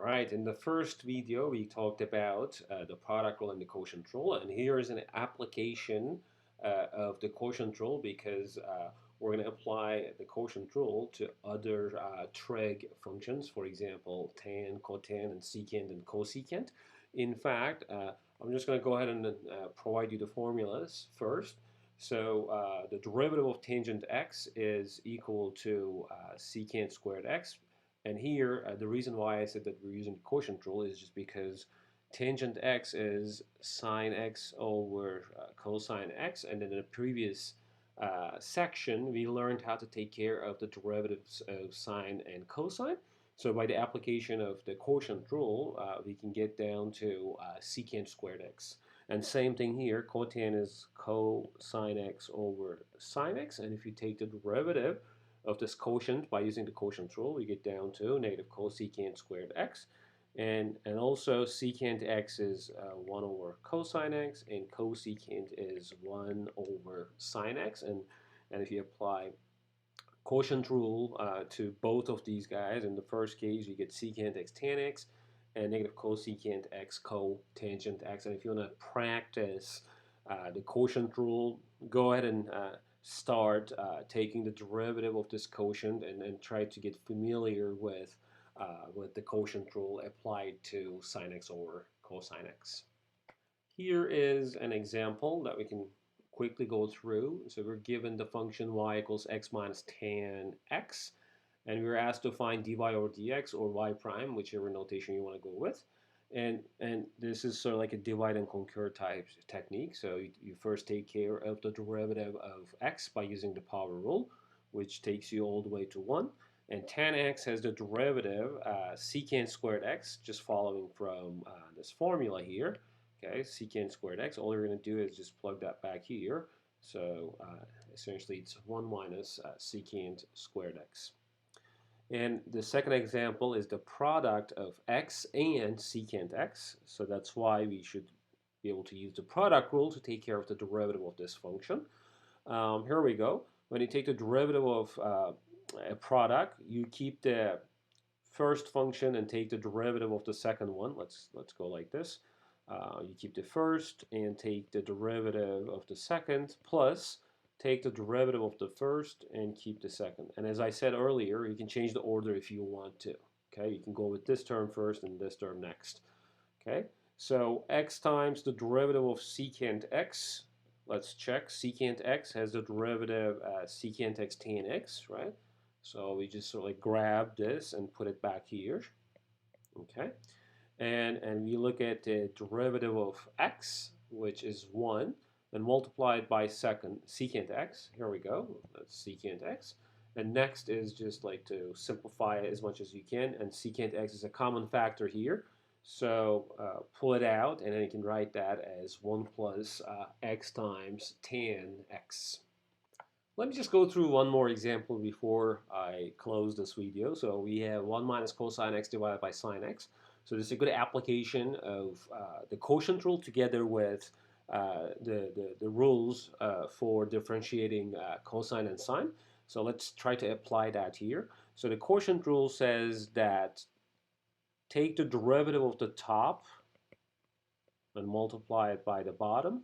Right, in the first video we talked about the product rule and the quotient rule, and here is an application of the quotient rule because we're going to apply the quotient rule to other trig functions, for example, tan, cotan, and secant and cosecant. In fact, I'm just going to go ahead and provide you the formulas first. So the derivative of tangent x is equal to secant squared x. And here, the reason why I said that we're using the quotient rule is just because tangent x is sine x over cosine x, and in the previous section we learned how to take care of the derivatives of sine and cosine. So by the application of the quotient rule, we can get down to secant squared x. And same thing here, cotan is cosine x over sine x, and if you take the derivative of this quotient by using the quotient rule, we get down to negative cosecant squared x. And also secant x is 1 over cosine x, and cosecant is 1 over sine x. And if you apply quotient rule to both of these guys, in the first case you get secant x tan x, and negative cosecant x cotangent x. And if you want to practice the quotient rule, go ahead and start taking the derivative of this quotient and try to get familiar with the quotient rule applied to sine x over cosine x. Here is an example that we can quickly go through. So we're given the function y equals x minus tan x, and we're asked to find dy over dx or y prime, whichever notation you want to go with. And this is sort of like a divide and conquer type technique. So you first take care of the derivative of x by using the power rule, which takes you all the way to 1. And tan x has the derivative secant squared x, just following from this formula here. Okay, secant squared x. All you're going to do is just plug that back here. So essentially it's 1 minus secant squared x. And the second example is the product of x and secant x. So that's why we should be able to use the product rule to take care of the derivative of this function. Here we go. When you take the derivative of a product, you keep the first function and take the derivative of the second one. Let's go like this. You keep the first and take the derivative of the second, plus take the derivative of the first and keep the second. And as I said earlier, you can change the order if you want to. Okay, you can go with this term first and this term next. Okay, so x times the derivative of secant x. Let's check. Secant x has the derivative secant x tan x, right? So we just sort of like grab this and put it back here. Okay, and we look at the derivative of x, which is 1, and multiply it by secant x. Here we go. That's secant x. And next is just like to simplify it as much as you can. And secant x is a common factor here. So pull it out, and then you can write that as 1 plus x times tan x. Let me just go through one more example before I close this video. So we have 1 minus cosine x divided by sine x. So this is a good application of the quotient rule together with the rules for differentiating cosine and sine. So let's try to apply that here. So the quotient rule says that take the derivative of the top and multiply it by the bottom,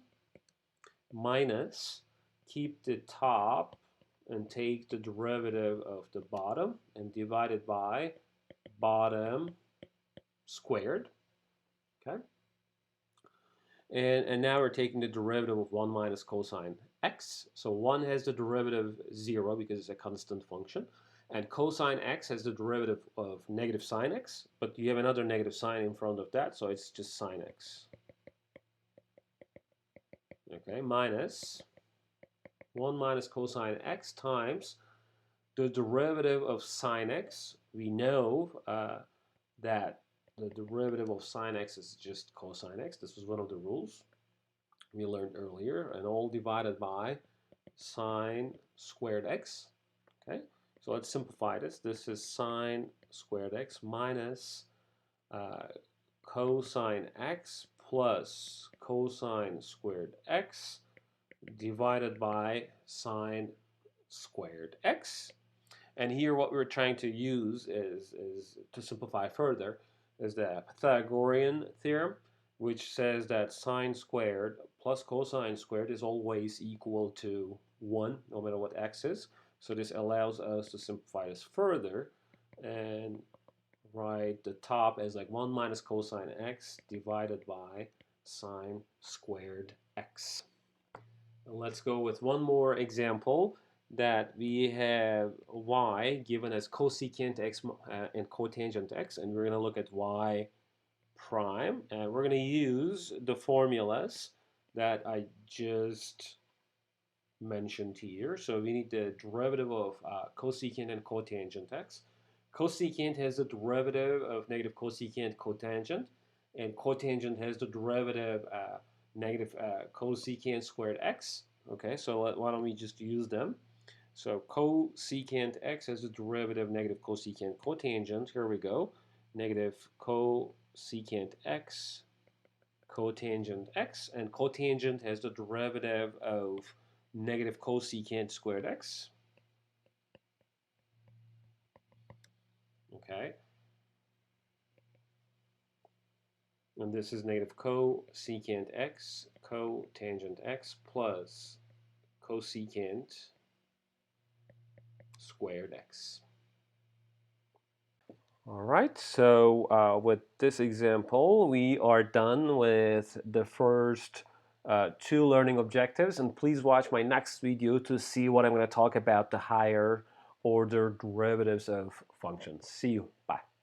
minus keep the top and take the derivative of the bottom and divide it by bottom squared. Okay. And now we're taking the derivative of 1 minus cosine x. So 1 has the derivative 0 because it's a constant function. And cosine x has the derivative of negative sine x. But you have another negative sign in front of that, so it's just sine x. Okay, minus 1 minus cosine x times the derivative of sine x. We know that the derivative of sine x is just cosine x. This was one of the rules we learned earlier, and all divided by sine squared x. Okay, so let's simplify this. This is sine squared x minus cosine x plus cosine squared x divided by sine squared x. And here what we're trying to use is to simplify further. is the Pythagorean theorem, which says that sine squared plus cosine squared is always equal to 1, no matter what x is. So this allows us to simplify this further and write the top as like 1 minus cosine x divided by sine squared x. And let's go with one more example that we have y given as cosecant x and cotangent x, and we're going to look at y prime, and we're going to use the formulas that I just mentioned here. So we need the derivative of cosecant and cotangent x. Cosecant has the derivative of negative cosecant cotangent, and cotangent has the derivative negative cosecant squared x. Okay, so why don't we just use them? So cosecant x has the derivative negative cosecant cotangent. Here we go. Negative cosecant x cotangent x, and cotangent has the derivative of negative cosecant squared x. Okay, and this is negative cosecant x cotangent x plus cosecant squared x. All right, so with this example, we are done with the first two learning objectives, and please watch my next video to see what I'm going to talk about the higher order derivatives of functions. See you. Bye.